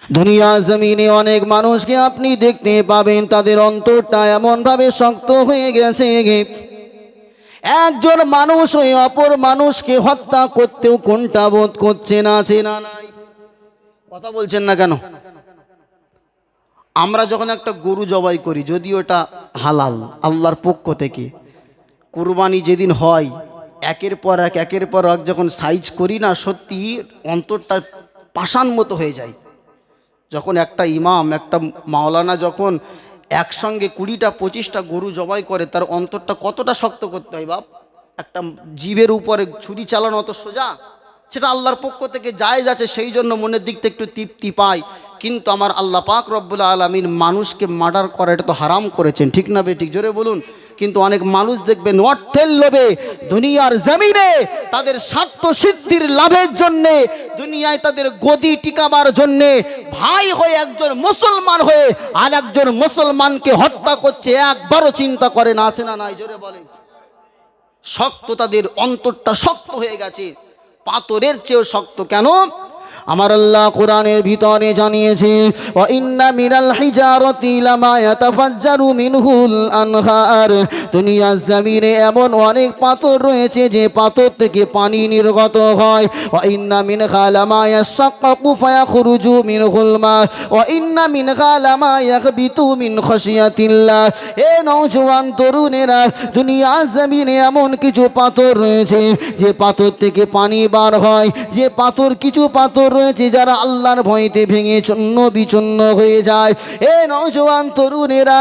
দুনিয়া জমিনে অনেক মানুষকে আপনি দেখতে পাবেন তাদের অন্তরটা এমনভাবে শক্ত হয়ে গেছে, একজন মানুষ ওই অপর মানুষকে হত্যা করতেও কোনটা বোধ করছে না, আছে না নাই? কথা বলছেন না কেন? আমরা যখন একটা গরু জবাই করি, যদি ওটা হালাল আল্লাহর পক্ষ থেকে, কুরবানি যেদিন হয় একের পর এক যখন সাইজ করি না, সত্যি অন্তরটা পাষাণ মতো হয়ে যায়। যখন একটা ইমাম, একটা মাওলানা যখন একসঙ্গে 20টা 25টা গরু জবাই করে, তার অন্তরটা কতটা শক্ত করতে হয় বাপ। একটা জীবের উপরে ছুরি চালানো অত সোজা? সেটা আল্লাহর পক্ষ থেকে জায়েজ আছে, সেই জন্য মনের দিক থেকে একটু তৃপ্তি পায়। কিন্তু আমার আল্লাহ পাক রব্বুল আলামিন মানুষকে মার্ডার করা এটা তো হারাম করেছেন, ঠিক না বেঠিক? জোরে বলুন। কিন্তু অনেক মানুষ দেখবেন অর্থের লোভে দুনিয়ার জমিনে তাদের স্বার্থ সিদ্ধির লাভের জন্যে, দুনিয়ায় তাদের গদি টিকাবার জন্যে ভাই হয়ে একজন মুসলমান হয়ে আর একজন মুসলমানকে হত্যা করছে, একবারও চিন্তা করে না, আছে না নাই? জোরে বলেন। শক্ত, তাদের অন্তরটা শক্ত হয়ে গেছে, পাথরের চেয়েও শক্ত। কেন? আমার আল্লাহ কোরআনের ভিতরে জানিয়েছে, ওয়া ইন্না মিনাল হিজারতি লামা ইয়াতাফাজ্জারু মিনহুল আনহার। দুনিয়ার জমিনে এমন অনেক পাথর রয়েছে যে পাথর থেকে পানি নির্গত হয়। ওয়া ইন্না মিনহা লামা ইয়াশাক্কাকু ফায়াখরুজু মিনহুল মা ওয়া ইন্না মিনহা লামা ইয়াহবিতু মিন খাশিয়াতিল্লাহ। এ নওজোয়ান তরুণেরা, দুনিয়ার জমিনে এমন কিছু পাথর রয়েছে যে পাথর থেকে পানি বার হয়, যে পাথর, কিছু পাথর রয়েছে যারা আল্লাহর ভয়তে ভেঙে চূর্ণ বিচূর্ণ হয়ে যায়। এ নওজোয়ান তরুণেরা,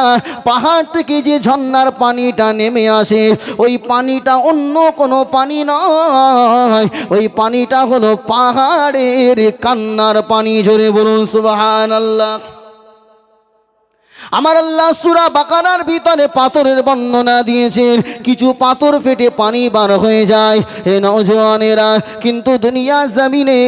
পাহাড় থেকে যে ঝর্ণার পানিটা নেমে আসে, ওই পানিটা অন্য কোনো পানি নয়, ওই পানিটা হলো পাহাড়ের কান্নার পানি। জোরে বলুন সুবহানাল্লাহ। আমার আল্লাহ সূরা বাকারার ভিতরে পাথরের বর্ণনা দিয়েছেন, কিছু পাথর ফেটে পানি বার হয়ে যায়। হে নওজওয়ানেরা, কিন্তু দুনিয়া জমিনে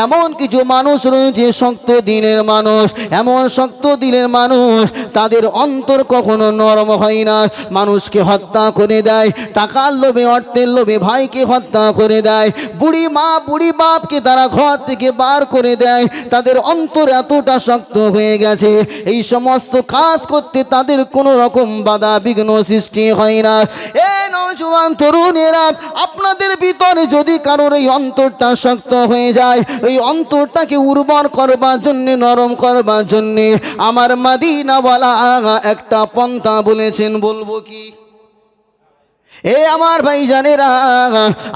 এমন কিছু মানুষ রয়েছে, শক্ত দিনের মানুষ, এমন শক্ত দিনের মানুষ, তাদের অন্তর কখনো নরম হয় না। মানুষকে হত্যা করে দেয়, টাকার লোভে, অর্থের লোভে ভাইকে হত্যা করে দেয়, বুড়ি মা বুড়ি বাপকে তারা ঘর থেকে বার করে দেয়। তাদের অন্তর এতটা শক্ত হয়ে গেছে, এই সমস্ত কাজ করতে তাদের কোনো রকম বাধা বিঘ্ন সৃষ্টি হয় না। এ নওজোয়ান তরুণেরা, আপনাদের ভিতরে যদি কারোর এই অন্তরটা শক্ত হয়ে যায়, এই অন্তরটাকে উর্বর করবার জন্য, নরম করবার জন্য আমার মদিনাওয়ালা একটা পন্থা বলেছেন, বলবো কি? এ আমার ভাই জানেরা,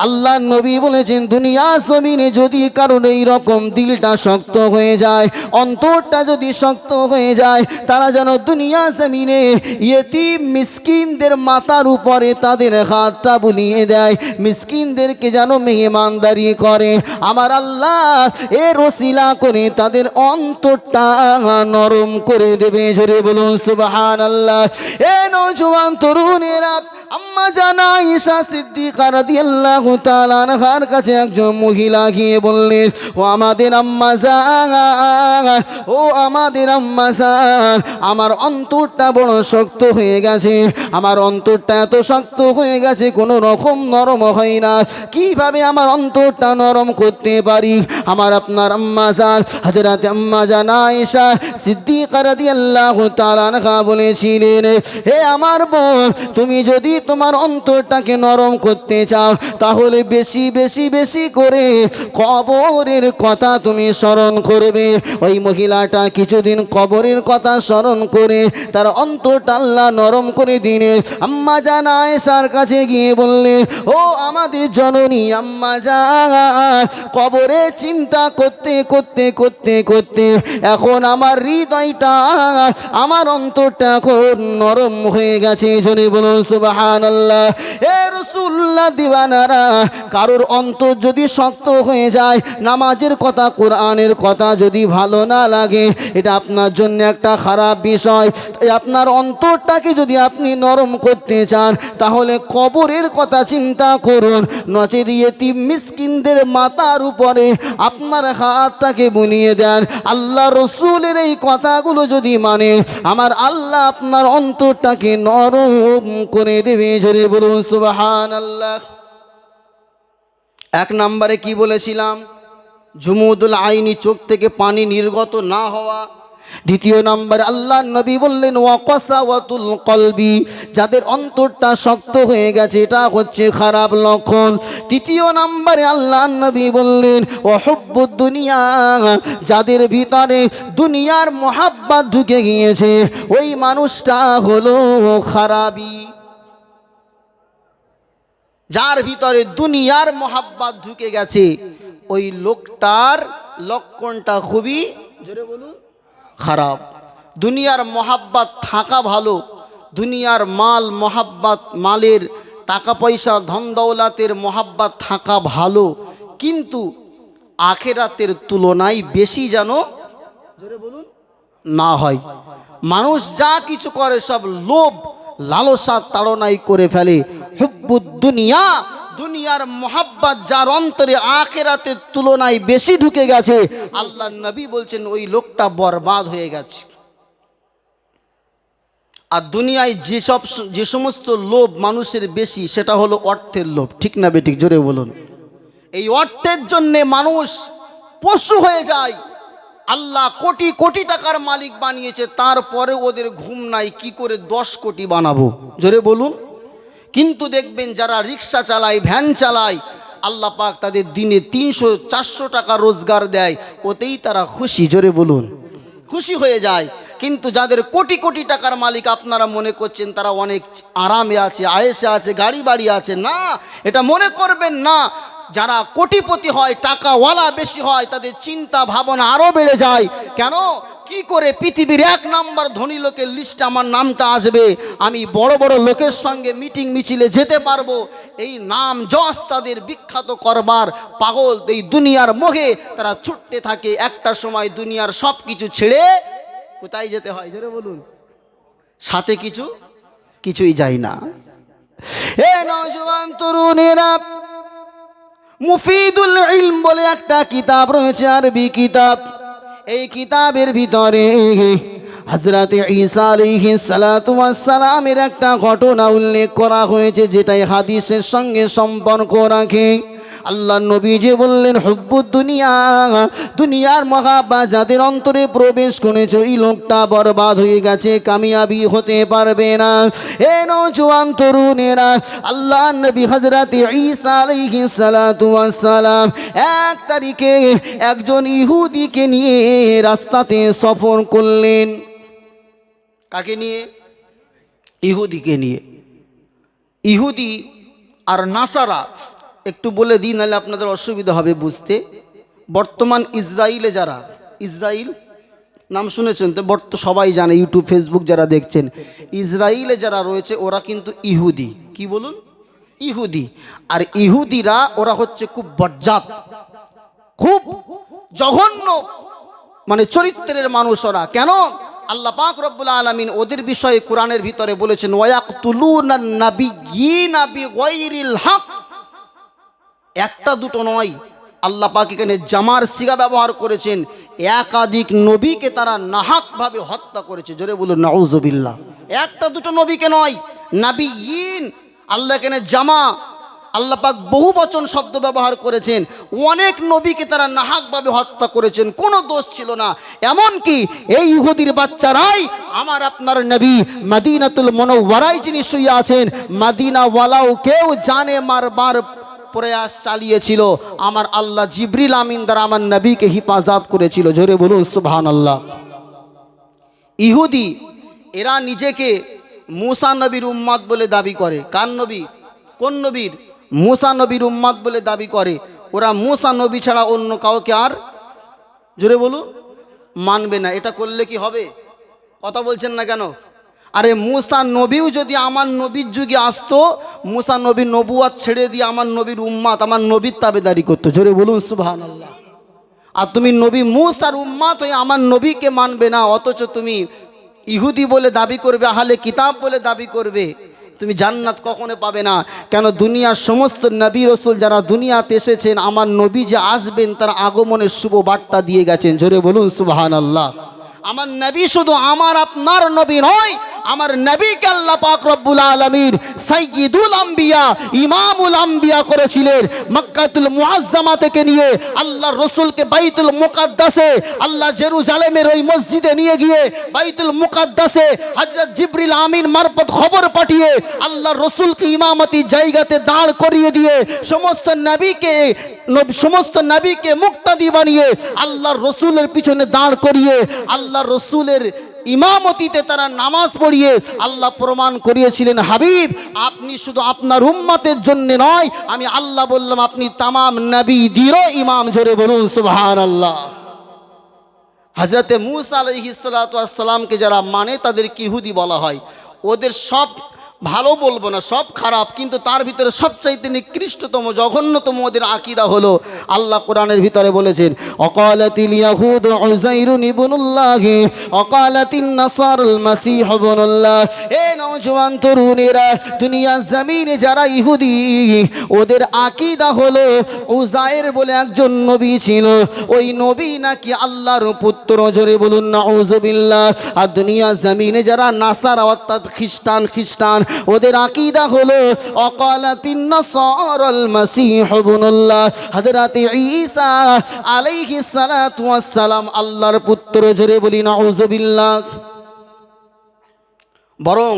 আল্লাহ নবী বলেছেন, দুনিয়া জমিনে যদি কারণ এই রকম দিলটা শক্ত হয়ে যায়, অন্তরটা যদি শক্ত হয়ে যায়, তারা যেন দুনিয়া জমিনে ইয়েতিম মিসকিনদের মাথার উপরে তাদের হাতটা বুলিয়ে দেয়, মিসকিনদেরকে যেন মেহমানদারি করে। আমার আল্লাহ এর ওসিলা করে তাদের অন্তরটা নরম করে দেবে। জোরে বলুন সুবহানাল্লাহ। এ নওজোয়ান তরুণেরা, আম্মা জানা আয়েশা সিদ্দিকা রাদিয়াল্লাহু তাআলা আনহার কাছে একজন মহিলা গিয়ে বললেন, ও আমাদের আম্মা জান, ও আমাদের আম্মা জান, আমার অন্তরটা বড় শক্ত হয়ে গেছে, আমার অন্তরটা এত শক্ত হয়ে গেছে কোনো রকম নরম হয় না। কিভাবে আমার অন্তরটা নরম করতে পারি? আমার আপনার আম্মা জান হযরত আম্মা জান আয়েশা সিদ্দিকা রাদিয়াল্লাহু তাআলা আনহা বলেছিলেন, হে আমার বোন, তুমি যদি তোমার অন্তরটাকে নরম করতে চাও, তাহলে বেশি বেশি বেশি করে কবরের কথা তুমি স্মরণ করবে। ওই মহিলাটা কিছুদিন কবরের কথা স্মরণ করে তার অন্তরটা আল্লাহ নরম করে দিলেন। আম্মা জান আয়েশার কাছে গিয়ে বললেন, ও আমাদের জননী আম্মা জান, কবরে চিন্তা করতে করতে করতে করতে এখন আমার হৃদয়টা, আমার অন্তরটা এখন নরম হয়ে গেছে। জোরে বলুন সুবহানাল্লাহ। এ রাসূলুল্লাহ দিওয়ানারা, কারোর অন্তর যদি শক্ত হয়ে যায়, নামাজের কথা, কোরআনের কথা যদি ভালো না লাগে, এটা আপনার জন্য একটা খারাপ বিষয়। আপনার অন্তরটাকে যদি আপনি নরম করতে চান, তাহলে কবরের কথা চিন্তা করুন, নচেত ইয়েতিম মিসকিনদের মাথার উপরে আপনার হাতটাকে বুলিয়ে দেন। আল্লাহ রসুলের এই কথাগুলো যদি মানে, আমার আল্লাহ আপনার অন্তরটাকে নরম করে দেবে। জোরে বলুন সুবহানাল্লাহ। এক নম্বরে কি বলেছিলাম? জুমুদুল আইনি, চোখ থেকে পানি নির্গত না হওয়া। দ্বিতীয় নাম্বার আল্লাহ নবী বললেন ওয়াকাসাওয়াতুল কলবি, যাদের অন্তরটা শক্ত হয়ে গেছে, এটা হচ্ছে খারাপ লক্ষণ। তৃতীয় নাম্বারে আল্লাহ নবী বললেন ওয়াহুব্বুদ দুনিয়া, যাদের ভিতরে দুনিয়ার মোহাব্বত ঢুকে গিয়েছে, ওই মানুষটা হলো খারাপি। যার ভিতরে দুনিয়ার মোহাব্বত ঢুকে গেছে, ওই লোকটার লক্ষণটা খুবই, জোরে বলুন, খারাপ। দুনিয়ার মোহাব্বত থাকা ভালো, দুনিয়ার মাল মোহাব্বত, মালের টাকা পয়সা ধন দৌলতের মোহাব্বত থাকা ভালো, কিন্তু আখেরাতের তুলনায় বেশি যেন, জোরে বলুন, না হয়। মানুষ যা কিছু করে সব লোভ লালসা তাড়নাই করে ফেলে। হুব্বুদ দুনিয়া, দুনিয়ার মোহাব্বত যার অন্তরে আখেরাতের তুলনায় বেশি ঢুকে গেছে, আল্লাহ নবী বলছেন ওই লোকটা বরবাদ হয়ে গেছে। আর দুনিয়ায় যে সমস্ত লোভ মানুষের বেশি, সেটা হলো অর্থের লোভ। ঠিক না বেঠিক? জোরে বলুন। এই অর্থের জন্যে মানুষ পশু হয়ে যায়। আল্লাহ কোটি কোটি টাকার মালিক বানিয়েছে, তারপরে ওদের ঘুম নাই কি করে 10 কোটি বানাবো। জোরে বলুন। কিন্তু দেখবেন যারা রিক্সা চালায়, ভ্যান চালায়, আল্লাহ পাক তাদের দিনে 300-400 টাকা রোজগার দেয়, ওতেই তারা খুশি। জোরে বলুন, খুশি হয়ে যায়। কিন্তু যাদের কোটি কোটি টাকার মালিক, আপনারা মনে করছেন তারা অনেক আরামে আছে, আয়েসে আছে, গাড়ি বাড়ি আছে। না, এটা মনে করবেন না। যারা কোটিপতি হয়, টাকাওয়ালা বেশি হয়, তাদের চিন্তা ভাবনা আরও বেড়ে যায়। কেন? কি করে পৃথিবীর 1 নাম্বার ধনী লোকের লিস্টে আমার নামটা আসবে, আমি বড় বড় লোকের সঙ্গে মিটিং মিছিলে যেতে পারবো, এই নাম যশ তাদের বিখ্যাত করবার পাগল। এই দুনিয়ার মোহে তারা ছুটতে থাকে। একটা সময় দুনিয়ার সব কিছু ছেড়ে কোথায় যেতে হয়? জোরে বলুন। সাথে কিছুই যায় না। এ নওজোয়ান তরুণেরা, মুফিদুল ইলম বলে একটা কিতাব রয়েছে, আরবি কিতাব। এই কিতাবের ভিতরে হযরত ঈসা আলাইহিস সালাতু ওয়াস সালামের একটা ঘটনা উল্লেখ করা হয়েছে, যেটাই হাদিসের সঙ্গে সম্পর্ক রাখে। আল্লাহ নবী যে বললেন হুব্বুদ দুনিয়া, দুনিয়ার মহাব্বত যাদের অন্তরে প্রবেশ করেছে, ওই লোকটা বরবাদ হয়ে গেছে, কামিয়াবি হতে পারবে না। এ নওজোয়ান তরুণেরা, আল্লাহ নবী হযরত ঈসা আলাইহিস সালাতু ওয়াস সালাম 1 তারিখে একজন ইহুদিকে নিয়ে রাস্তাতে সফর করলেন। কাকে নিয়ে? ইহুদিকে নিয়ে। ইহুদি আর নাসারা, একটু বলে দিই নাহলে আপনাদের অসুবিধা হবে বুঝতে। বর্তমান ইসরায়েলে যারা, ইসরায়েল নাম শুনেছেন তো, সবাই জানে, ইউটিউব ফেসবুক যারা দেখছেন, ইসরায়েলে যারা রয়েছে ওরা কিন্তু ইহুদি। কি বলুন? ইহুদি। আর ইহুদিরা ওরা হচ্ছে খুব বজ্জাত, খুব জঘন্য মানে চরিত্রের মানুষ ওরা। কেন? আল্লাহ পাক রব্বুল আলামিন ওদের বিষয়ে কোরআনের ভিতরে বলেছেন ওয়ায়াকতুলুনান নাবিয়্যিনা বিগাইরিল হক। একটা দুটো নয়, আল্লাহ পাক এখানে জামার সিগা ব্যবহার করেছেন। একাধিক নবীকে তারা নাহাকভাবে হত্যা করেছে। জোরে বলুন নাউজুবিল্লাহ। একটা দুটো নবীকে নয়, নাবিয়্যিন। আল্লাহ এখানে জামা, আল্লাহ পাক বহু বচন শব্দ ব্যবহার করেছেন। অনেক নবীকে তারা নাহাকভাবে হত্যা করেছেন, কোনো দোষ ছিল না। এমনকি এই ইহুদির বাচ্চারাই আমার আপনার নবী মদিনাতুল মুনাওয়ারায় যিনি শুয়ে আছেন, মদিনাওয়ালাও কেউ জানে মারবার প্রয়াস চালিয়েছিল, আমার আল্লাহ জিবরিল আমিন দ্বারা আমার নবীকে হিফাজত করেছিল। জোরে বলুন সুবহানাল্লাহ। ইহুদি এরা নিজেকে মুসা নবীর উম্মত বলে দাবি করে। কার নবী? কোন নবীর? মুসা নবীর উম্মত বলে দাবি করে। ওরা মুসা নবী ছাড়া অন্য কাউকে আর, জোরে বলুন, মানবে না। এটা করলে কি হবে? কথা বলছেন না কেন? আরে মুসা নবীও যদি আমার নবীর যুগে আসতো, মুসা নবী নবুয়াত ছেড়ে দিয়ে আমার নবীর উম্মত, আমার নবীর তাবেদারি করতো। জোরে বলুন সুবহানাল্লাহ। আর তুমি নবী মুসার উম্মত হয়ে আমার নবীকে মানবে না, অথচ তুমি ইহুদি বলে দাবি করবে, আহলে কিতাব বলে দাবি করবে, তুমি জান্নাত কখনো পাবে না। কেন? দুনিয়ার সমস্ত নবী রাসূল যারা দুনিয়াতে এসেছেন, আমার নবী যে আসবেন তার আগমনের শুভ বার্তা দিয়ে গেছেন। জোরে বলুন সুবহানাল্লাহ। আমার নবী শুধু আমার আপনার নবী নয়, আমার নবীকে আল্লাহ পাক রব্বুল আলামিন সাইয়্যিদুল আম্বিয়া ইমামুল আম্বিয়া করেছিলেন। মক্কাতুল মুআজ্জামা থেকে নিয়ে আল্লাহর রাসূলকে বাইতুল মুকাদ্দাসে, আল্লাহ জেরুজালেমের ওই মসজিদে নিয়ে গিয়ে বাইতুল মুকাদ্দাসে হযরত জিবরিল আমিন মারফত খবর পাঠিয়ে আল্লাহর রাসূলকে ইমামতি জায়গাতে দাঁড় করিয়ে দিয়ে সমস্ত নবীকে মুক্তাদি বানিয়ে আল্লাহর রাসূলের পিছনে দাঁড় করিয়ে আল্লাহর রাসূলের ইমামতিতে তারা নামাজ পড়িয়ে আল্লাহ প্রমাণ করিয়েছিলেন, হাবিব আপনি শুধু আপনার উম্মতের জন্য নয়, আমি আল্লাহ বললাম আপনি তামাম নবীদেরও ইমাম। জোরে বলুন সুবহানাল্লাহ। হযরতে মূসা আলাইহিস সালাতু ওয়াস সালামকে যারা মানে তাদেরকে ইহুদি বলা হয়। ওদের সব ভালো বলবো না, সব খারাপ, কিন্তু তার ভিতরে সবচাইতে নিকৃষ্টতম জঘন্যতম ওদের আকীদা হলো, আল্লাহ কোরআনের ভিতরে বলেছেন অকালাতিল ইয়াহুদ উযাইরুন ইবনুল্লাহ অকালাতিন নাসারুল মাসীহ ইবনুল্লাহ। এ নওজোয়ান তরুণেরা, দুনিয়ার জমিনে যারা ইহুদি ওদের আকীদা হলো উযাইর বলে একজন নবী ছিল, ওই নবী নাকি আল্লাহর পুত্র। জোরে বলুন নাউযুবিল্লাহ। আর দুনিয়ার জমিনে যারা নাসারা অর্থাৎ খ্রিস্টান ওদের আকীদা হলো অকালাতিন নাসারাল মাসীহ ইবনুল্লাহ, হযরত ঈসা আলাইহিস সালাতু ওয়াস সালাম আল্লাহর পুত্র। জোরে বলি নাউযুবিল্লাহ। বরং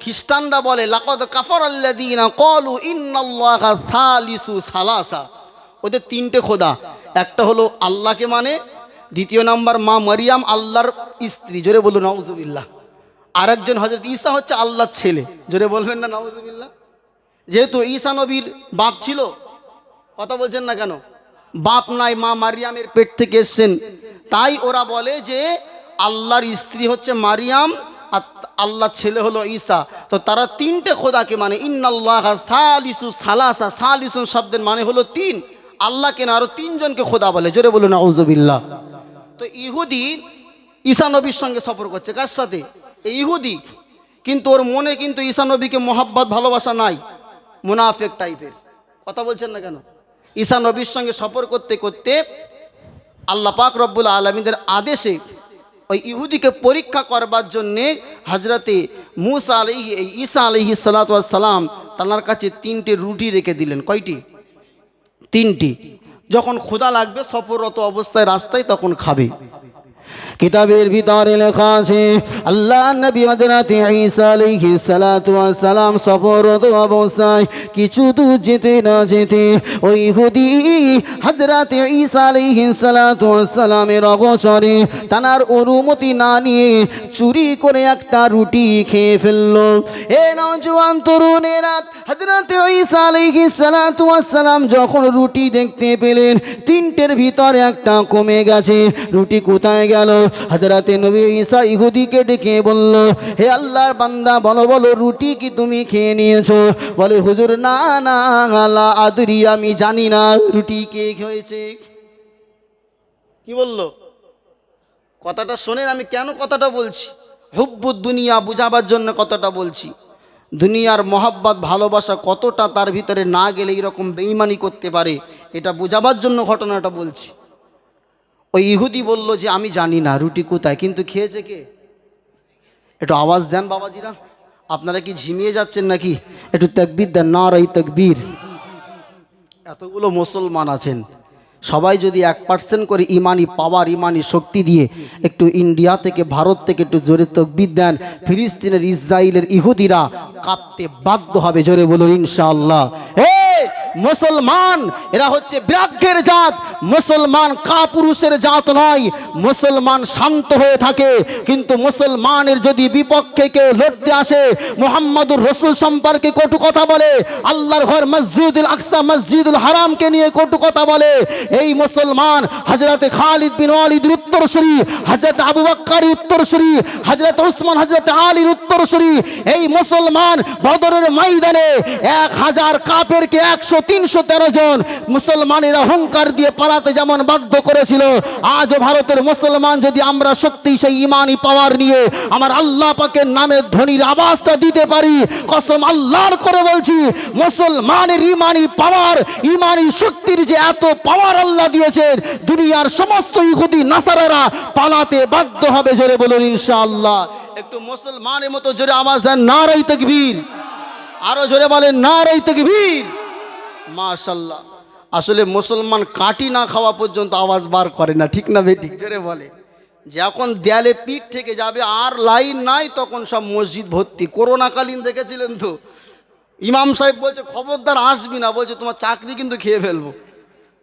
খ্রিস্টানরা বলে লাকাদ কাফারাল্লাযীনা ক্বালু ইন্নাল্লাহা সালিসু সালাসা। ওদের তিনটে খোদা, একটা হলো আল্লাহকে মানে, দ্বিতীয় নাম্বার মা মারিয়াম আল্লাহর স্ত্রী। জোরে বলুন নাউযুবিল্লাহ। আরেকজন হযরত ঈসা হচ্ছে আল্লাহর ছেলে। জোরে বলবেন না নাউযুবিল্লাহ। যেহেতু ঈসা নবীর বাপ ছিল, কথা বলছেন না কেন, বাপ নাই, মা মারিয়ামের পেট থেকে এসেছেন, তাই ওরা বলে যে আল্লাহর স্ত্রী হচ্ছে মারিয়াম আর আল্লাহর ছেলে হলো ঈসা। তো তারা তিনটে খোদাকে মানে। ইন্নাল্লাহা সালিসু সালাসা, সালিসুন শব্দের মানে হলো তিন, আল্লাহকে না আরো তিনজনকে খোদা বলে। জোরে বলুন নাউযুবিল্লাহ। তো ইহুদি ঈসা নবীর সঙ্গে সফর করছে, কার সাথে? ইহুদি, কিন্তু ওর মনে কিন্তু ঈসা নবীকে মোহাব্বত ভালোবাসা নাই, মুনাফিক টাইপের। কথা বলছেন না কেন? ঈসা নবীর সঙ্গে সফর করতে করতে আল্লাহ পাক রব্বুল আলামিনের আদেশে ওই ইহুদিকে পরীক্ষা করবার জন্যে হযরতে ঈসা আলাইহিস সালাতু ওয়াস সালাম তার কাছে তিনটে রুটি রেখে দিলেন। কয়টি? তিনটি। যখন ক্ষুধা লাগবে সফররত অবস্থায় রাস্তায় তখন খাবে। কিতাবের ভিতরে লেখা আছে আল্লাহ নবী হযরত ঈসা আলাইহিস সালাতু ওয়াস সালাম সফররত অবস্থায় কিছু দূর যেতে না যেতে ওই ইহুদি হযরত ঈসা আলাইহিস সালাতু ওয়াস সালামের অগোচরে তার অনুমতি না নিয়ে চুরি করে একটা রুটি খেয়ে ফেললো। এ নওজোয়ান তরুণেরা, হযরত ঈসা আলাইহিস সালাতু ওয়াস সালাম যখন রুটি দেখতে পেলেন তিনটের ভিতরে একটা কমে গেছে, রুটি কোথায় গেল? হযরতে নবী ঈসা ইহুদিকে ডেকে বলল, হে আল্লাহর বান্দা, বলো বলো রুটি কি তুমি খেয়ে নিয়েছো? বলে হুজুর না না লা আদরি, আমি জানি না রুটি কে খেয়েছে। কি বললো? কথাটা শোনেন, আমি কেন কথাটা বলছি, হুব্বুদ দুনিয়া বুঝাবার জন্য কথাটা বলছি। দুনিয়ার মহাব্বত ভালোবাসা কতটা তার ভিতরে না গেলে এরকম বেঈমানি করতে পারে, এটা বুঝাবার জন্য ঘটনাটা বলছি। ওই ইহুদি বলল যে আমি জানি না রুটি কোথায়, কিন্তু খেয়েছে কে? একটু আওয়াজ দেন বাবাজিরা, আপনারা কি ঝিমিয়ে যাচ্ছেন নাকি? একটু তাকবীর দেন, নারায়ে তাকবীর। এতগুলো মুসলমান আছেন, সবাই যদি 1% করে ইমানি পাওয়ার, ইমানি শক্তি দিয়ে একটু ইন্ডিয়া থেকে, ভারত থেকে একটু জোরে তাকবীর দেন, ফিলিস্তিনের, ইসরায়েলের ইহুদিরা কাঁপতে বাধ্য হবে। জোরে বলুন ইনশাআল্লাহ। মুসলমান এরা হচ্ছে ব্রাহ্মের জাত, মুসলমান কাপুরুষের জাত নয়। মুসলমান শান্ত হয়ে থাকে, কিন্তু মুসলমানের যদি বিপক্ষে কেউ লড়তে আসে, মুহাম্মদুর রাসূল সম্পর্কে কটু কথা বলে, আল্লাহর ঘর মসজিদুল আকসা, মসজিদুল হারামকে নিয়ে কটু কথা বলে, এই মুসলমান হযরত খালিদ বিন ওয়ালিদের উত্তরসূরি, হযরত আবু বকরের উত্তরসূরি, হযরত উসমান, হযরত আলীর উত্তরসূরি, এই মুসলমান বদরের ময়দানে 1000 কাফেরকে 100 313 জন মুসলমানের অহংকার দিয়ে পালাতে যেমন বাধ্য করেছিল, আজও ভারতের মুসলমান যদি আমরা সত্যি সেই ইমানি পাওয়ার নিয়ে আমার আল্লাহ পাকের নামের ধ্বনির আওয়াজটা দিতে পারি, কসম আল্লাহর করে বলছি, মুসলমানের ইমানি পাওয়ার, ইমানি শক্তির যে এত পাওয়ার আল্লাহ দিয়েছেন, দুনিয়ার সমস্ত ইহুদি নাসারারা পালাতে বাধ্য হবে। জোরে বলুন ইনশাআল্লাহ। একটু মুসলমানের মতো জোরে আওয়াজ দেন, নারে তাকবীর। আরো জোরে বলেন, নারে তাকবীর। মাশাআল্লাহ। আসলে মুসলমান কাটি না খাওয়া পর্যন্ত আওয়াজ বার করে না, ঠিক না বেটি? জোরে বলে। যখন দেয়ালে পিঠ থেকে যাবে আর লাইন নাই, তখন সব মসজিদ ভর্তি। করোনাকালীন দেখেছিলেন তো, ইমাম সাহেব বলছে খবরদার আসবি না, বলছে তোমার চাকরি কিন্তু খেয়ে ফেলবো।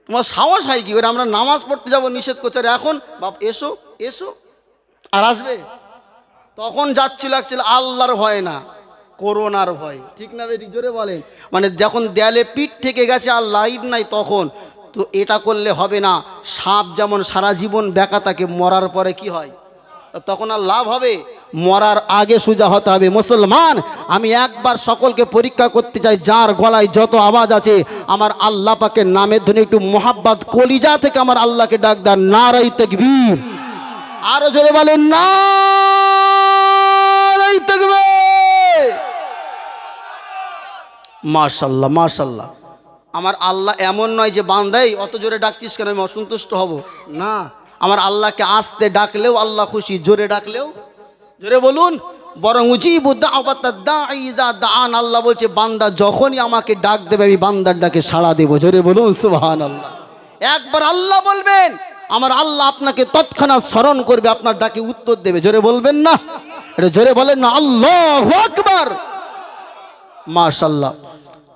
তোমার সাহস হয় কি করে? আমরা নামাজ পড়তে যাব নিষেধ করছে, আর এখন বাপ এসো এসো, আর আসবে? তখন যাচ্ছিল একচুয়ালি আল্লাহর ভয় না, করোনার ভয়, ঠিক না বেটি? জোরে বলেন। মানে যখন দেয়ালে পিঠ থেকে গেছে আর লাইন নাই, তখন তো এটা করলে হবে না। সাপ যেমন সারা জীবন বেঁকা থাকে, মরার পরে কি হয়? তখন আর লাভ হবে? মরার আগে সোজা হতে হবে। মুসলমান, আমি একবার সকলকে পরীক্ষা করতে চাই, যার গলায় যত আওয়াজ আছে আমার আল্লাহ পাকের নামের ধ্বনি একটু মোহাব্বত কলিজা থেকে আমার আল্লাহকে ডাক দেন, নারে তাকবীর। আরো জোরে বলেন, নারে তাকবীর। মাশাআল্লাহ মাশাআল্লাহ। আমার আল্লাহ এমন নয় যে বান্দাই অত জোরে ডাকছিস কেন আমি অসন্তুষ্ট হব, না। আমার আল্লাহকে আস্তে ডাকলেও আল্লাহ খুশি, জোরে ডাকলেও, জোরে বলুন, বরং উজিবু দাওয়াতাদ দাঈ ইযা দাআন। আল্লাহ বলছে বান্দা যখনই আমাকে ডাক দেবে আমি বান্দার ডাকে সাড়া দেব। জোরে বলুন সুবহানাল্লাহ। একবার আল্লাহ বলবেন, আমার আল্লাহ আপনাকে তৎক্ষণাৎ স্মরণ করবে, আপনার ডাকে উত্তর দেবে। জোরে বলবেন না? এটা জোরে বলেন না, আল্লাহু আকবার। মাশাআল্লাহ।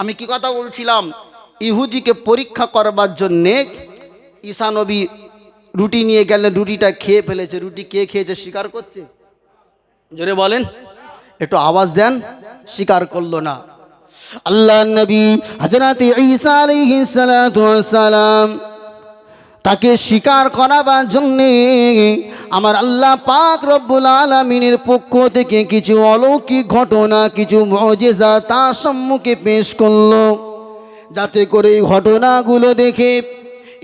আমি কি কথা বলছিলাম? ইহুদিকে পরীক্ষা করবার জন্যে ঈসা নবী রুটি নিয়ে গেলেন, রুটিটা খেয়ে ফেলেছে। রুটি কে খেয়েছে স্বীকার করছে? জোরে বলেন, একটু আওয়াজ দেন। স্বীকার করলো না। আল্লাহ নবী হযরত ঈসা আলাইহিস সালাতু ওয়াস সালাম তাকে স্বীকার করাবার জন্যে আমার আল্লাহ পাক রব্বুল আলামিনের পক্ষ থেকে কিছু অলৌকিক ঘটনা, কিছু মুজিজা তার সম্মুখে পেশ করলো, যাতে করে এই ঘটনাগুলো দেখে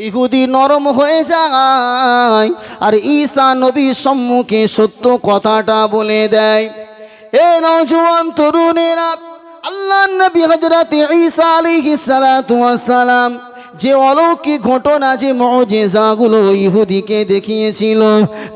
ইহুদি নরম হয়ে যায় আর ঈসা নবীর সম্মুখে সত্য কথাটা বলে দেয়। এ নওজোয়ান তরুণেরা, আল্লাহ নবী হযরত ঈসা আলাইহিস সালাতু ওয়াস সালাম যে অলৌকিক ঘটনা, যে মুজিজাগুলো ইহুদিকে দেখিয়েছিল,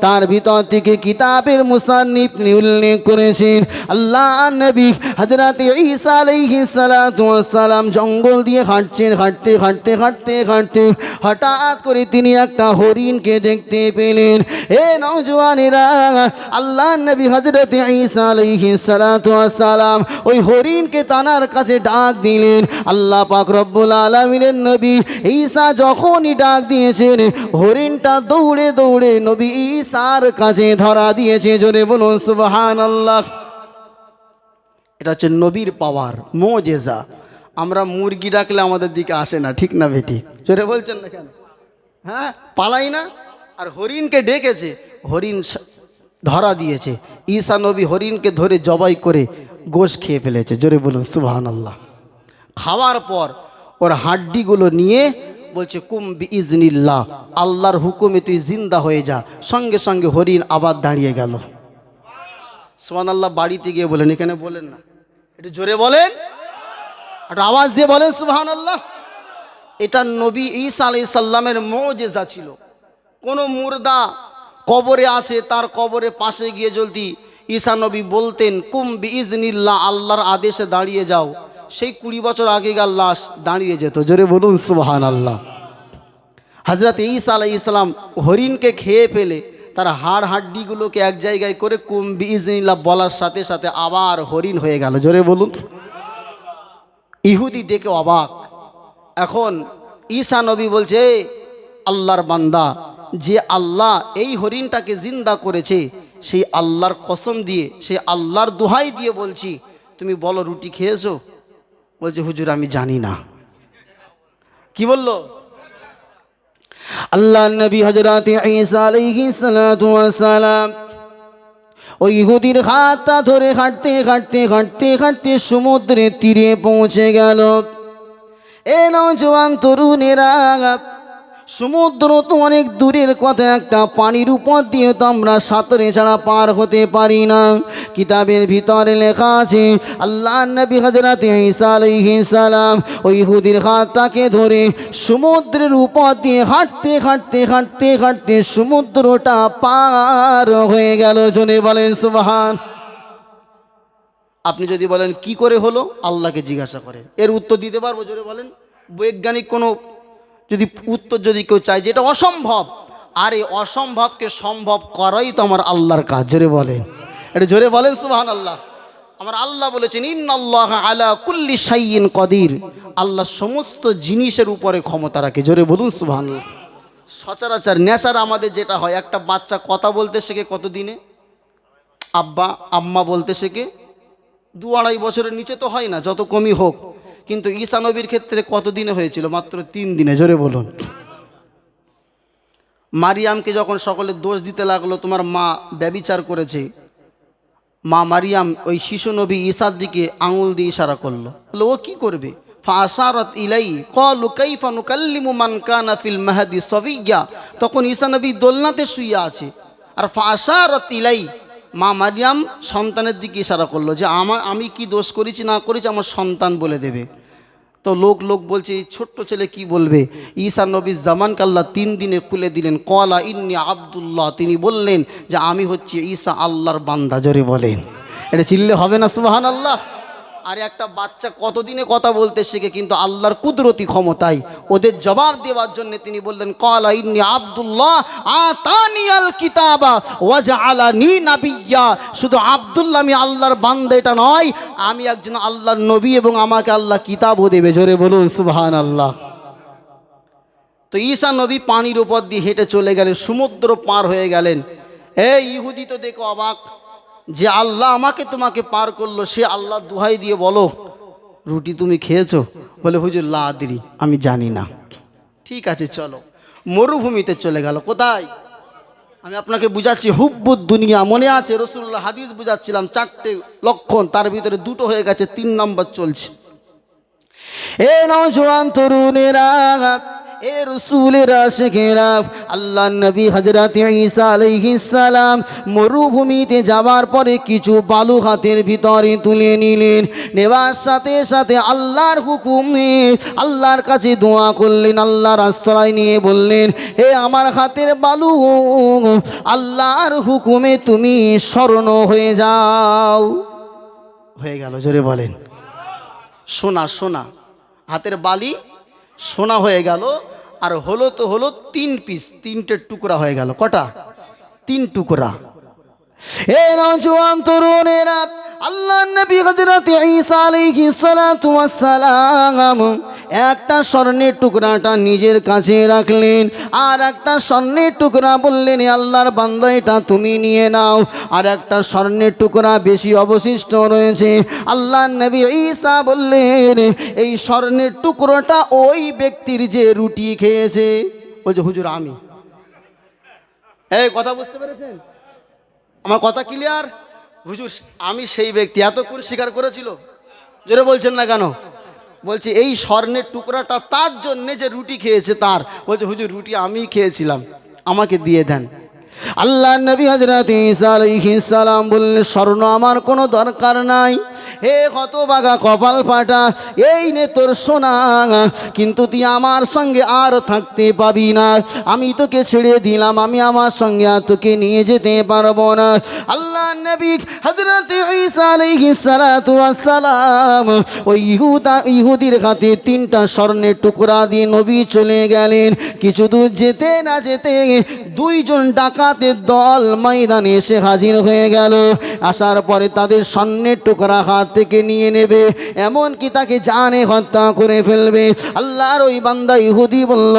তার ভিতর থেকে কিতাবের মুসান্নিফ উল্লেখ করেছেন আল্লাহ নবী হযরত ঈসা আলাইহিস সালাতু ওয়াস সালাম জঙ্গল দিয়ে হাঁটছেন। হাঁটতে হাঁটতে হাঁটতে হাঁটতে হঠাৎ করে তিনি একটা হরিণকে দেখতে পেলেন। এ নওজোয়ানেরা, আল্লাহ নবী হযরত ঈসা আলাইহিস সালাতু ওয়াস সালাম ওই হরিণকে তানার কাছে ডাক দিলেন। আল্লাহ পাক রব্বুল আলামিনের নবী ঈসা যখনই ডাক দিয়েছেন, হরিণটা দৌড়ে দৌড়ে নবী ঈসার কাছে ধরা দিয়েছে। জোরে বলুন সুবহানাল্লাহ। এটা হচ্ছে নবীর পাওয়ার, মুজিজা। আমরা মুরগি ডাকলে আমাদের দিকে আসে না, ঠিক না বেটি? জোরে বলছেন না কেন? হ্যাঁ, পালাই না। আর হরিণকে ডেকেছে, হরিণ ধরা দিয়েছে। ঈসা নবী হরিণকে ধরে জবাই করে গোশত খেয়ে ফেলেছে। জোরে বলুন সুবহানাল্লাহ। খাওয়ার পর ওর হাড্ডিগুলো নিয়ে বলছে কুম বিইজনিল্লাহ, আল্লাহর হুকুমে তুই জিন্দা হয়ে যা। সঙ্গে সঙ্গে হরিণ আবার দাঁড়িয়ে গেল। সুবহানাল্লাহ। বাড়িতে গিয়ে বলেন, এখানে বলেন না, একটু জোরে বলেন, একটা আওয়াজ দিয়ে বলেন সুবহানাল্লাহ। এটা নবী ঈসা আলাইহিস সালামের মুজিজা ছিল। কোনো মুর্দা কবরে আছে, তার কবরে পাশে গিয়ে যদি ঈসা নবী বলতেন কুম বিইজনিল্লাহ, আল্লাহর আদেশে দাঁড়িয়ে যাও, সেই 20 বছর আগেকার লাশ দাঁড়িয়ে যেত। জোরে বলুন সুবহানাল্লাহ। হযরত ঈসা আলাইহিস সালাম হরিণকে খেয়ে ফেলে তার হাড় হাড্ডিগুলোকে এক জায়গায় করে কুম বিইজনিল্লাহ বলার সাথে সাথে আবার হরিণ হয়ে গেল। জোরে বলুন। ইহুদি দেখে অবাক। এখন ঈসা নবী বলছে, আল্লাহর বান্দা, যে আল্লাহ এই হরিণটাকে জিন্দা করেছে, সেই আল্লাহর কসম দিয়ে, সেই আল্লাহর দোহাই দিয়ে বলছি, তুমি বলো রুটি খেয়েছো? বলছে হুজুর আমি জানি না। কি বললো? আল্লাহ নবী হযরত ঈসা আলাইহিস সালাতু ওয়াস সালাম ওই ইহুদির হাতটা ধরে হাঁটতে হাঁটতে হাঁটতে হাঁটতে সমুদ্রের তীরে পৌঁছে গেল। এ নওজোয়ান তরুণেরা, সমুদ্র তো অনেক দূরের কথা, একটা পানির উপর দিয়ে তো আমরা সাঁতরে ছাড়া পার হতে পারি না। কিতাবের ভিতরে লেখা আছে আল্লাহ নবী হযরত ঈসা আলাইহিস সালাম ওই ইহুদির হাতটাকে ধরে সমুদ্রের উপর দিয়ে হাঁটতে হাঁটতে হাঁটতে হাঁটতে সমুদ্রটা পার হয়ে গেল। জোরে বলেন সুবহান। আপনি যদি বলেন কি করে হলো, আল্লাহকে জিজ্ঞাসা করেন, এর উত্তর দিতে পারবো? জোরে বলেন। বৈজ্ঞানিক কোনো যদি উত্তর যদি কেউ চায় যে এটা অসম্ভব, আর এই অসম্ভবকে সম্ভব করাই তো আমার আল্লাহর কাজ। জোরে বলেন, এটা জোরে বলেন সুবহানাল্লাহ। আমার আল্লাহ বলেছেন ইন্নাল্লাহা আলা কুল্লি শাইইন কদির, আল্লাহ সমস্ত জিনিসের উপরে ক্ষমতা রাখে। জোরে বলুন সুবহানাল্লাহ। সচরাচর নেশার আমাদের যেটা হয়, একটা বাচ্চা কথা বলতে শেখে কত দিনে? আব্বা আম্মা বলতে শেখে 2-2.5 বছরের নিচে তো হয় না, যত কমই হোক। কিন্তু ঈসা নবীর ক্ষেত্রে কত দিনে হয়েছিল? মাত্র 3 দিনে। জোরে বলুন। মারিয়ামকে যখন সকলে দোষ দিতে লাগলো তোমার মা ব্যভিচার করেছে, মা মারিয়াম ওই শিশু নবী ঈসার দিকে আঙুল দিয়ে ইশারা করলো, বললো ও কি করবে? ফাআশারাত ইলাই ক্বালু কাইফা নুকাল্লিমু মান কানা ফিল মাহদি সাবিয়্যা। তখন ঈসা নবী দোলনাতে শুয়ে আছে, আর ফাআশারাত ইলাই, মা মারিয়াম সন্তানের দিকে ইশারা করলো যে আমি কি দোষ করেছি না করেছি আমার সন্তান বলে দেবে। তো লোক বলছে এই ছোট্ট ছেলে কি বলবে? ঈসা নবীর জামানকে আল্লাহ 3 দিনে খুলে দিলেন। ক্বালা ইন্নী আব্দুল্লাহ, তিনি বললেন যে আমি হচ্ছে ঈসা আল্লাহর বান্দা। জোরে বলেন, এটা চিল্লে হবে না সুবহানাল্লাহ? আর একটা বাচ্চা কতদিনে কথা বলতে শেখে, কিন্তু আল্লাহর কুদরতি ক্ষমতায় ওদের জবাব দেওয়ার জন্য তিনি বললেন ক্বালা ইন্নী আব্দুল্লাহ আতানিয়াল কিতাবা ওয়াজআলানি নাবিয়্যা। শুধু আব্দুল্লাহ আমি আল্লাহর বান্দা এটা নয়, আমি একজন আল্লাহর নবী এবং আমাকে আল্লাহ কিতাবও দেবে। জোরে বলুন সুবহানাল্লাহ। তো ঈসা নবী পানির উপর দিয়ে হেঁটে চলে গেলেন, সমুদ্র পার হয়ে গেলেন। এই ইহুদি তো দেখো অবাক যে আল্লাহ আমাকে তোমাকে পার করলো, সে আল্লাহ দুহাই দিয়ে বলো রুটি তুমি খেয়েছো? বলে হুজুর লা আদরি, আমি জানি না। ঠিক আছে চলো, মরুভূমিতে চলে গেল। কোথায়? আমি আপনাকে বুঝাচ্ছি হুব্বুদ দুনিয়া। মনে আছে রাসূলুল্লাহ হাদিস বুঝাচ্ছিলাম, 4টে লক্ষণ, তার ভিতরে 2টো হয়ে গেছে, 3 নম্বর চলছে। এ নওজোয়ান তরুণেরা, এ রসুলের আশিকেরা, আল্লাহ নবী হযরত ঈসা আলাইহিস সালাম মরুভূমিতে যাওয়ার পরে কিছু বালু হাতের ভিতরে তুলে নিলেন। নেওয়ার সাথে সাথে আল্লাহর হুকুমে আল্লাহর কাছে দোয়া করলেন, আল্লাহর আশ্রয় নিয়ে বললেন হে আমার হাতের বালু, আল্লাহর হুকুমে তুমি স্বর্ণ হয়ে যাও। হয়ে গেল। জোরে বলেন সোনা। সোনা হাতের বালি সোনা হয়ে গেল। আর হলো তো হলো 3 পিস, 3টে টুকরা হয়ে গেল। কটা? 3 টুকরা। এ নওজোয়ান তরুণেরা, আল্লাহ নবী হযরত ঈসা আলাইহিস সালাতু ওয়াস সালাম একটা স্বর্ণের টুকরাটা নিজের কাছে রাখলেন, আর একটা স্বর্ণের টুকরা বললেন আল্লাহর বান্দা এটা তুমি নিয়ে নাও। আর একটা স্বর্ণের টুকরা বেশি অবশিষ্ট রয়েছে। আল্লাহ নবী ঈসা বললেন এই স্বর্ণের টুকরোটা ওই ব্যক্তির যে রুটি খেয়েছে। বলছে হুজুর আমি। এই কথা বুঝতে পেরেছেন? আমার কথা ক্লিয়ার? হুজুর আমি সেই ব্যক্তি। এতক্ষণ স্বীকার করেছিল, জোরে বলছেন না কেন? বলছে এই স্বর্ণের টুকরাটা তার জন্যে যে রুটি খেয়েছে তার। বলছে হুজুর রুটি আমি খেয়েছিলাম, আমাকে দিয়ে দেন। আল্লাহ নবী হযরত ঈসা আলাইহিস সালাম বললেন স্বর্ণ আমার কোনো দরকার নাই। হে হতভাগা কপাল ফাটা, এই নে তোর সোনা, কিন্তু তুই আমার সঙ্গে আর থাকতে পাবি না। আমি তোকে ছেড়ে দিলাম, আমি আমার সঙ্গে আর তোকে নিয়ে যেতে পারবো না। আল্লাহ নবী হযরত ঈসা আলাইহিস সালাতু ওয়াস সালাম ওই ইহুদির হাতে 3টা স্বর্ণের টুকরা দিয়ে নবী চলে গেলেন। কিছু দূর যেতে না যেতে 2 জন ডাকাতের দল ময়দানে এসে হাজির হয়ে গেল। আসার পরে তাদের স্বর্ণের টুকরা হাত থেকে নিয়ে নেবে, এমনকি তাকে জানে হত্যা করে ফেলবে। আল্লাহর ওই বান্দা ইহুদি বলল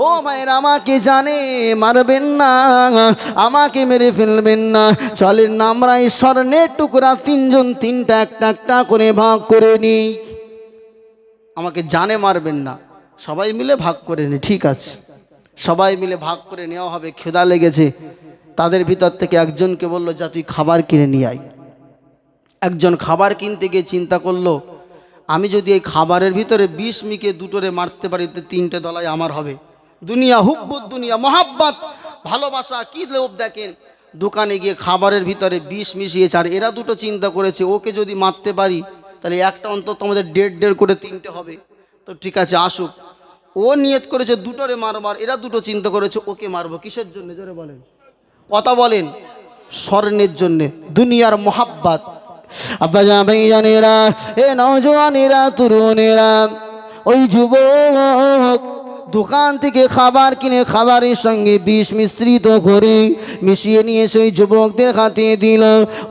ও ভাইরা আমাকে জানে মারবেন না, আমাকে মেরে ফেলবেন না, চলেন না আমরা এই স্বর্ণের টুকরা 3 জন 3টা একটা করে ভাগ করে নিই। আমাকে জানে মারবেন না, সবাই মিলে ভাগ করে নি। ঠিক আছে, সবাই মিলে ভাগ করে নেওয়া হবে। খিদা লেগেছে, তাদের ভিতর থেকে একজনকে বলল যা তুই খাবার কিনে নিয়ে আয়। একজন খাবার কিনতে গিয়ে চিন্তা করলো আমি যদি এই খাবারের ভিতরে বিষ মিকে দুটোরে মারতে পারি তো তিনটে দলাই আমার হবে। দুনিয়া, হুব্বুদ দুনিয়া, মহাব্বত, ভালোবাসা, কি লোভ দেখেন। দোকানে গিয়ে খাবারের ভিতরে বিষ মিশিয়েছে, আর এরা দুটো চিন্তা করেছে ওকে যদি মারতে পারি তাহলে একটা অন্তত আমাদের 1.5 করে তিনটে হবে। তো ঠিক আছে আসুক। ও নিয়ত করেছে দুটোরে মারবার, এরা দুটো চিন্তা করেছে ওকে মারবো। কিসের জন্য জোরে বলেন, কথা বলেন? স্বর্ণের জন্যে, দুনিয়ার মহাব্বত। আব্বাজান ভাইজানেরা, এ নওজওয়ানেরা, তরুণেরা, ওই যুবক দোকান থেকে খাবার কিনে খাবারের সঙ্গে বিষ মিশ্রিত করে মিশিয়ে নিয়ে সেই যুবকদের হাতে দিল।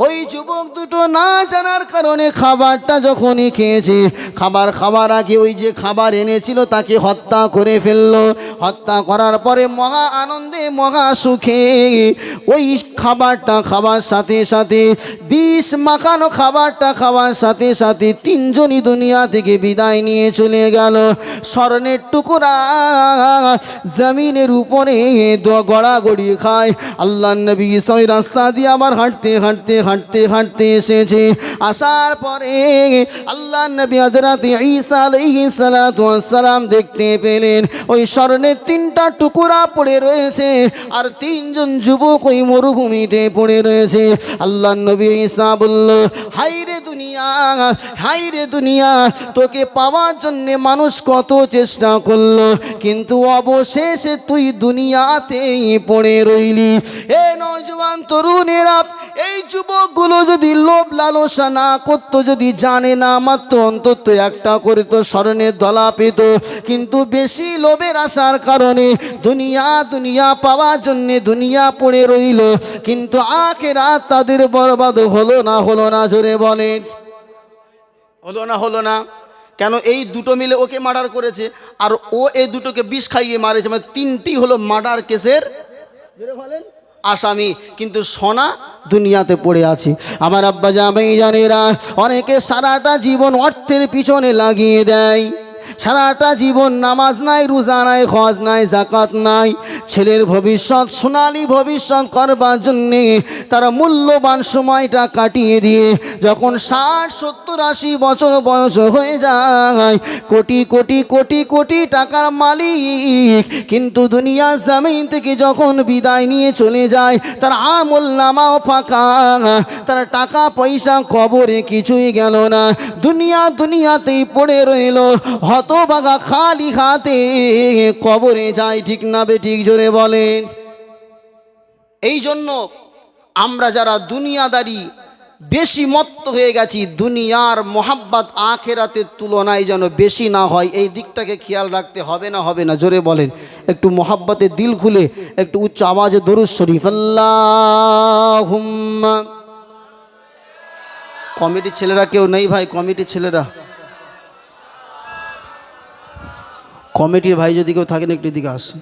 ওই যুবক দুটো না জানার কারণে খাবারটা যখনই খেয়েছে, খাবার খাবার আগে ওই যে খাবার এনেছিল তাকে হত্যা করে ফেললো। হত্যা করার পরে মহা আনন্দে মহা সুখে ওই খাবারটা খাবার সাথে সাথে, বিষ মাখানো খাবারটা খাওয়ার সাথে সাথে তিনজনই দুনিয়া থেকে বিদায় নিয়ে চলে গেল। স্বর্ণের টুকরা জমিনের উপরে গড়াগড়ি খায়। আল্লাহ নবী সেই রাস্তা দিয়ে আবার হাঁটতে হাঁটতে হাঁটতে হাঁটতে এসেছে। আসার পরে আল্লাহ নবী হযরত ঈসা আলাইহিস সালাতু ওয়াস সালাম দেখতে পেলেন ওই স্বর্ণের তিনটা টুকরা পড়ে রয়েছে, আর তিনজন যুবক ওই মরুভূমিতে পড়ে রয়েছে। আল্লাহ নবী ঈসা বলল, হায়রে দুনিয়া, হায়রে দুনিয়া, তোকে পাওয়ার জন্যে মানুষ কত চেষ্টা করলো, কিন্তু অবশেষে তুই দুনিয়াতেই পড়ে রইলি। এ নওজওয়ান তরুণেরা, এই যুবকগুলো যদি লোভ লালসা না করতো, যদি জানে না মাত্র, অন্তত একটা করে তো স্মরণের দলা পেত, কিন্তু বেশি লোভের আসার কারণে দুনিয়া দুনিয়া পাওয়ার জন্যে দুনিয়া পড়ে রইল, কিন্তু আখিরাত তাদের বরবাদ হলো না, হলো না? জোরে বলেন, হলো না? হলো না কেন? এই দুটো মিলে ওকে মার্ডার করেছে, আর ও এই দুটোকে বিষ খাইয়ে মারেছে, মানে তিনটি হলো মার্ডার কেসের আসামি, কিন্তু সোনা দুনিয়াতে পড়ে আছে। আমার আব্বাজান ভাইজানেরা, অনেকে সারাটা জীবন অর্থের পিছনে লাগিয়ে দেয়, সারাটা জীবন নামাজ নাই, রোজা নাই, হজ নাই, যাকাত নাই। ছেলের ভবিষ্যৎ, সোনালী ভবিষ্যৎ করবার জন্যে তারা মূল্যবান সময়টা কাটিয়ে দিয়ে যখন 60, 70, 80 বছর বয়স হয়ে যায়, কোটি কোটি কোটি কোটি টাকার মালিক, কিন্তু দুনিয়া জমিন থেকে যখন বিদায় নিয়ে চলে যায়, তার আমল নামাও ফাঁকা, তার টাকা পয়সা কবরে কিছুই গেল না, দুনিয়া দুনিয়াতেই পড়ে রইল, হতভাগা খালি হাতে কবরে যায়। ঠিক না বেঠিক? জোরে বলেন। এই জন্য আমরা যারা দুনিয়াদারি বেশি মত্ত হয়ে গেছি, দুনিয়ার মোহাব্বত আখেরাতের তুলনায় যেন বেশি না হয়, এই দিকটাকে খেয়াল রাখতে হবে না? হবে না? জোরে বলেন। একটু মোহাব্বতে দিল খুলে একটু উচ্চ আওয়াজে দরুদ শরীফ আল্লাহুম্মা। কমিটির ছেলেরা কেউ নেই ভাই? কমিটির ছেলেরা, কমিটির ভাই যদি কেউ থাকেন একটু দিকে আসুন।